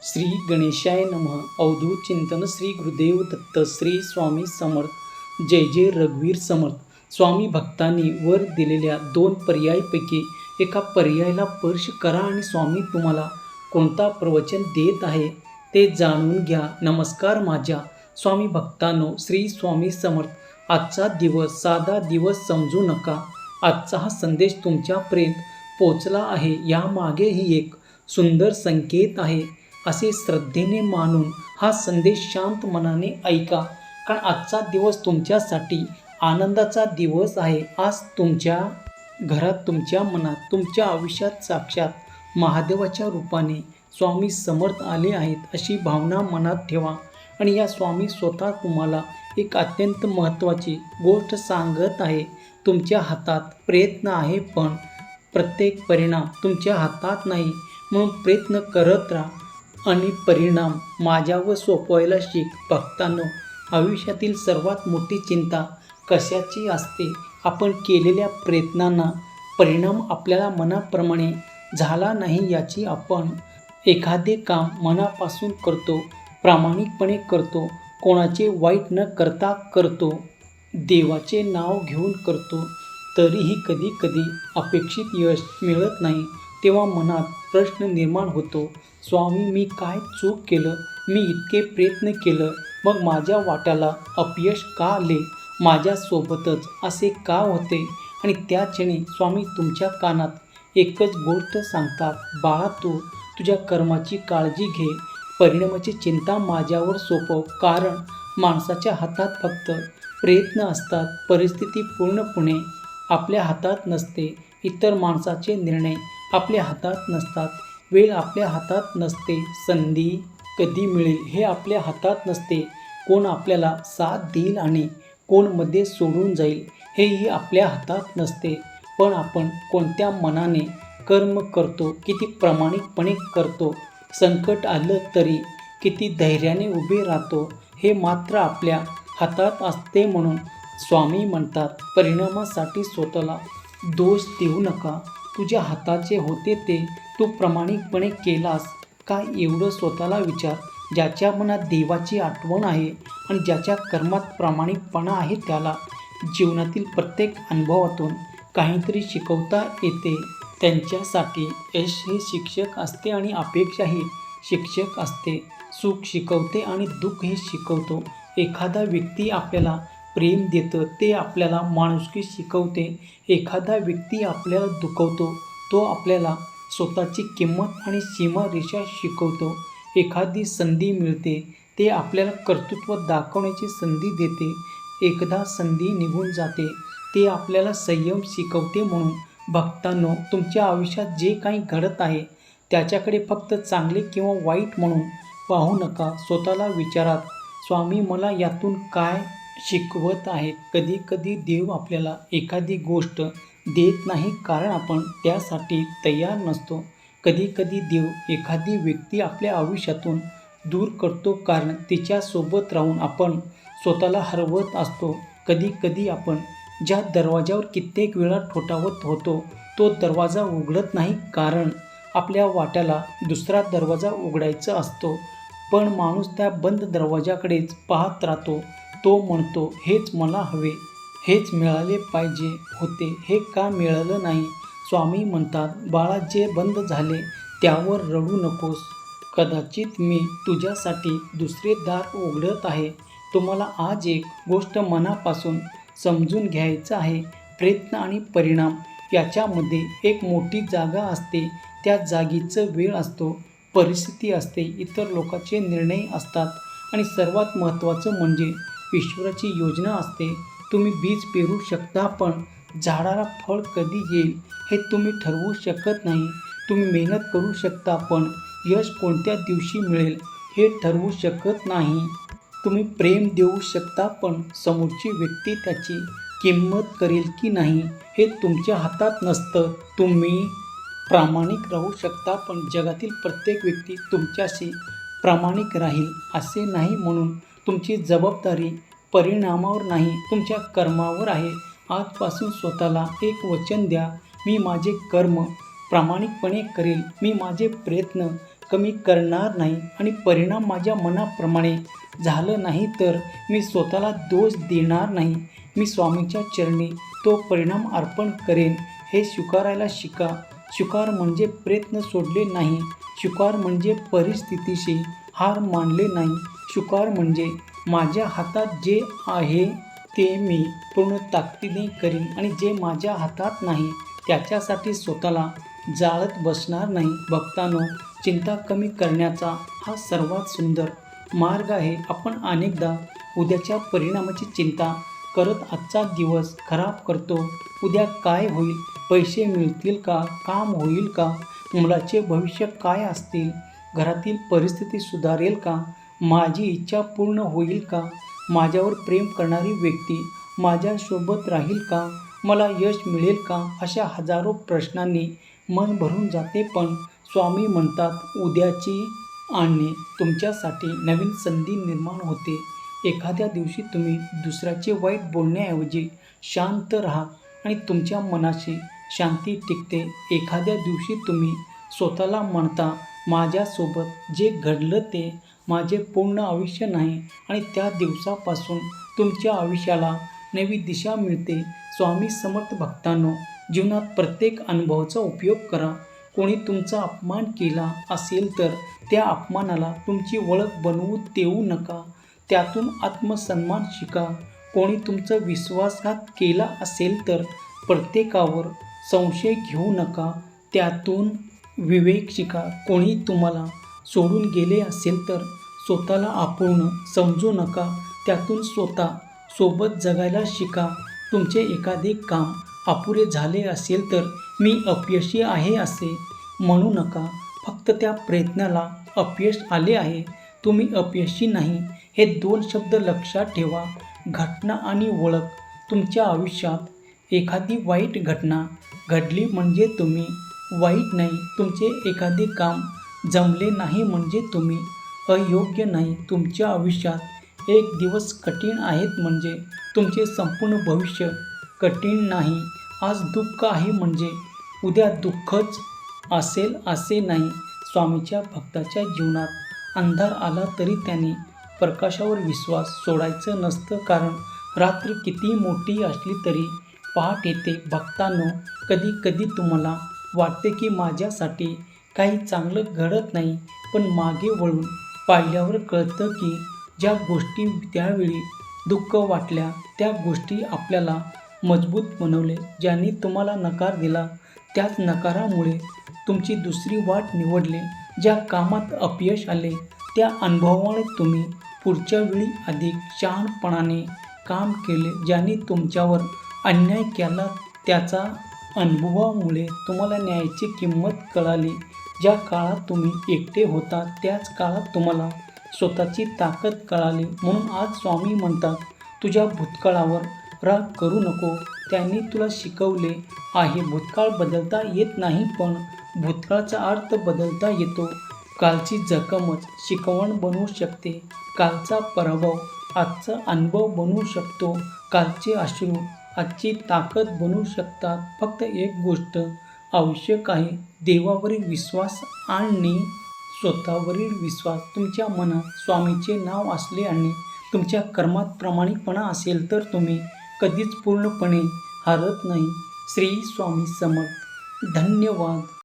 श्री गणेशाय नमः. अवधूत चिंतन श्री गुरुदेव दत्त. श्री स्वामी समर्थ. जय जय रघुवीर समर्थ. स्वामी भक्तांनी वर दिलेल्या 2 पर्यायपैकी एका पर्यायाला स्पर्श करा आणि स्वामी तुम्हाला कोणता प्रवचन देत आहे ते जाणून घ्या. नमस्कार माझ्या स्वामी भक्तांनो. श्री स्वामी समर्थ. आजचा दिवस साधा दिवस समजू नका. आजचा हा संदेश तुमच्यापर्यंत पोचला आहे यामागेही एक सुंदर संकेत आहे असे श्रद्धेने मानून हा संदेश शांत मनाने ऐका. कारण आजचा दिवस तुमच्यासाठी आनंदाचा दिवस आहे. आज तुमच्या घरात, तुमच्या मनात, तुमच्या आयुष्यात साक्षात महादेवाच्या रूपाने स्वामी समर्थ आले आहेत अशी भावना मनात ठेवा. आणि या स्वामी स्वतः तुम्हाला एक अत्यंत महत्त्वाची गोष्ट सांगत आहे. तुमच्या हातात प्रयत्न आहे, पण प्रत्येक परिणाम तुमच्या हातात नाही. म्हणून प्रयत्न करत राहा आणि परिणाम माझ्यावर सोपवायला शिक. भक्तांनो, आयुष्यातील सर्वात मोठी चिंता कशाची असते? आपण केलेल्या प्रयत्नांना परिणाम आपल्याला मनाप्रमाणे झाला नाही याची. आपण एखादे काम मनापासून करतो, प्रामाणिकपणे करतो, कोणाचे वाईट न करता करतो, देवाचे नाव घेऊन करतो, तरीही कधी कधी अपेक्षित यश मिळत नाही. तेव्हा मनात प्रश्न निर्माण होतो, स्वामी मी काय चूक केलं? मी इतके प्रयत्न केलं, मग माझ्या वाट्याला अपयश का आले? माझ्यासोबतच असे का होते? आणि त्या क्षणी स्वामी तुमच्या कानात एकच गोष्ट सांगतात, बाळा तू तुझ्या कर्माची काळजी घे, परिणामाची चिंता माझ्यावर सोपव. कारण माणसाच्या हातात फक्त प्रयत्न असतात. परिस्थिती पूर्णपणे आपल्या हातात नसते. इतर माणसाचे निर्णय आपल्या हातात नसतात. वेळ आपल्या हातात नसते. संधी कधी मिळेल हे आपल्या हातात नसते. कोण आपल्याला साथ देईल आणि कोण मध्ये सोडून जाईल हेही आपल्या हातात नसते. पण आपण कोणत्या मनाने कर्म करतो, किती प्रामाणिकपणे करतो, संकट आलं तरी किती धैर्याने उभे राहतो हे मात्र आपल्या हातात असते. म्हणून स्वामी म्हणतात, परिणामासाठी स्वतःला दोष देऊ नका. तुझ्या हाताचे होते ते तू प्रामाणिकपणे केलास का एवढं स्वतःला विचार. ज्याच्या मनात देवाची आठवण आहे आणि ज्याच्या कर्मात प्रामाणिकपणा आहे त्याला जीवनातील प्रत्येक अनुभवातून काहीतरी शिकवता येते. त्यांच्यासाठी यश हे शिक्षक असते आणि अपेक्षा ही शिक्षक असते. सुख शिकवते आणि दुःख हे शिकवतो. एखादा व्यक्ती आपल्याला प्रेम देतं ते आपल्याला माणुसकी शिकवते. एखादा व्यक्ती आपल्याला दुखवतो तो आपल्याला स्वतःची किंमत आणि सीमारेषा शिकवतो. एखादी संधी मिळते ते आपल्याला कर्तृत्व दाखवण्याची संधी देते. एकदा संधी निघून जाते ते आपल्याला संयम शिकवते. म्हणून भक्तांनो, तुमच्या आयुष्यात जे काही घडत आहे त्याच्याकडे फक्त चांगले किंवा वाईट म्हणून पाहू नका. स्वतःला विचारात, स्वामी मला यातून काय शिकवत आहे? कधी कधी देव आपल्याला एखादी गोष्ट देत नाही कारण आपण त्यासाठी तयार नसतो. कधी कधी देव एखादी व्यक्ती आपल्या आयुष्यातून दूर करतो कारण तिच्यासोबत राहून आपण स्वतःला हरवत असतो. कधी कधी आपण ज्या दरवाजावर कित्येक वेळा ठोठावत होतो तो दरवाजा उघडत नाही कारण आपल्या वाट्याला दुसरा दरवाजा उघडायचा असतो. पण माणूस त्या बंद दरवाजाकडेच पाहत राहतो. तो म्हणतो, हेच मला हवे, हेच मिळाले पाहिजे होते, हे का मिळालं नाही? स्वामी म्हणतात, बाळा जे बंद झाले त्यावर रडू नकोस. कदाचित मी तुझ्यासाठी दुसरे दार उघडत आहे. तुम्हाला आज एक गोष्ट मनापासून समजून घ्यायचं आहे. प्रयत्न आणि परिणाम याच्यामध्ये एक मोठी जागा असते. त्या जागीचं वेळ असतो, परिस्थिती असते, इतर लोकांचे निर्णय असतात आणि सर्वात महत्त्वाचं म्हणजे ईश्वराची योजना असते. तुम्ही बीज पेरू शकता पण झाडाला फळ कधी येईल हे तुम्ही ठरवू शकत नाही. तुम्ही मेहनत करू शकता पण यश कोणत्या दिवशी मिळेल हे ठरवू शकत नाही. तुम्ही प्रेम देऊ शकता पण समोरची व्यक्ती त्याची किंमत करेल की नाही हे तुमच्या हातात नसतं. तुम्ही प्रामाणिक राहू शकता पण जगातील प्रत्येक व्यक्ती तुमच्याशी प्रामाणिक राहील असे नाही. म्हणून तुमची जबाबदारी परिणामावर नाही, तुमच्या कर्मावर आहे. आजपासून स्वतःला एक वचन द्या, मी माझे कर्म प्रामाणिकपणे करेल. मी माझे प्रयत्न कमी करणार नाही आणि परिणाम माझ्या मनाप्रमाणे झालं नाही तर मी स्वतःला दोष देणार नाही. मी स्वामीच्या चरणी तो परिणाम अर्पण करेन. हे स्वीकारायला शिका. स्वीकार म्हणजे प्रयत्न सोडले नाही. स्वीकार म्हणजे परिस्थितीशी हार मानले नाही. स्वीकार म्हणजे माझ्या हातात जे आहे ते मी पूर्ण ताकदीने करीन आणि जे माझ्या हातात नाही त्याच्यासाठी स्वतःला जाळत बसणार नाही. भक्तांनो, चिंता कमी करण्याचा हा सर्वात सुंदर मार्ग आहे. आपण अनेकदा उद्याच्या परिणामाची चिंता करत आजचा दिवस खराब करतो. उद्या काय होईल? पैसे मिळतील का? काम होईल का? मुलाचे भविष्य काय असतील? घरातील परिस्थिती सुधारेल का? माझी इच्छा पूर्ण होईल का? माझ्यावर प्रेम करणारी व्यक्ती माझ्यासोबत राहील का? मला यश मिळेल का? अशा हजारो प्रश्नांनी मन भरून जाते. पण स्वामी म्हणतात, उद्याची आणणे तुमच्यासाठी नवीन संधी निर्माण होते. एखाद्या दिवशी तुम्ही दुसऱ्याचे वाईट बोलण्याऐवजी शांत राहा आणि तुमच्या मनाची शांती टिकते. एखाद्या दिवशी तुम्ही स्वतःला म्हणता, माझ्यासोबत जे घडलं ते माझे पूर्ण आयुष्य नाही आणि त्या दिवसापासून तुमच्या आयुष्याला नवी दिशा मिळते. स्वामी समर्थ भक्तांनो, जीवनात प्रत्येक अनुभवाचा उपयोग करा. कोणी तुमचा अपमान केला असेल तर त्या अपमानाला तुमची ओळख बनवू देऊ नका. त्यातून आत्मसन्मान शिका. कोणी तुमचा विश्वासघात केला असेल तर प्रत्येकावर संशय घेऊ नका. त्यातून विवेक शिका. कोणी तुम्हाला सोडून गेले असेल तर स्वतःला अपूर्ण समजू नका. त्यातून स्वतः सोबत जगायला शिका. तुमचे एखादे काम अपुरे झाले असेल तर मी अपयशी आहे असे म्हणू नका. फक्त त्या प्रयत्नाला अपयश आले आहे, तुम्ही अपयशी नाही. हे दोन शब्द लक्षात ठेवा. घटना आणि ओळख. तुमच्या आयुष्यात एखादी वाईट घटना घडली म्हणजे तुम्ही वाईट नाही. तुमचे एखादे काम जमले नाही म्हणजे तुम्ही अयोग्य नाही. तुमच्या आयुष्यात एक दिवस कठीण आहेत म्हणजे तुमचे संपूर्ण भविष्य कठीण नाही. आज दुःख आहे म्हणजे उद्या दुःखच असेल असे नाही. स्वामीच्या भक्ताच्या जीवनात अंधार आला तरी त्याने प्रकाशावर विश्वास सोडायचं नसतं. कारण रात्र किती मोठी असली तरी पहाट येते. भक्तांनो, कधी कधी तुम्हाला वाटते की माझ्यासाठी काही चांगलं घडत नाही. पण मागे वळून पाहिल्यावर कळतं की ज्या गोष्टी त्यावेळी दुःख वाटल्या त्या गोष्टी आपल्याला मजबूत बनवले. ज्यांनी तुम्हाला नकार दिला त्याच नकारामुळे तुमची दुसरी वाट निवडली. ज्या कामात अपयश आले त्या अनुभवामुळे तुम्ही पुढच्या वेळी अधिक शहाणपणाने काम केले. ज्यांनी तुमच्यावर अन्याय केला त्याचा अनुभवामुळे तुम्हाला न्यायाची किंमत कळाली. ज्या काळात तुम्ही एकटे होता त्याच काळात तुम्हाला स्वतःची ताकद कळाली. म्हणून आज स्वामी म्हणतात, तुझ्या भूतकाळावर राग करू नको. त्यांनी तुला शिकवले आहे. भूतकाळ बदलता येत नाही पण भूतकाळाचा अर्थ बदलता येतो. कालची जखमच शिकवण बनवू शकते. कालचा पराभव आजचा अनुभव बनवू शकतो. कालचे अश्रू आजची ताकद बनवू शकतात. फक्त एक गोष्ट आवश्यक आहे, देवावरील विश्वास आणि स्वतःवरील विश्वास. तुमच्या मनात स्वामीचे नाव असले आणि तुमच्या कर्मात प्रामाणिकपणा असेल तर तुम्ही कधीच पूर्णपणे हारत नाही. श्री स्वामी समर्थ. धन्यवाद.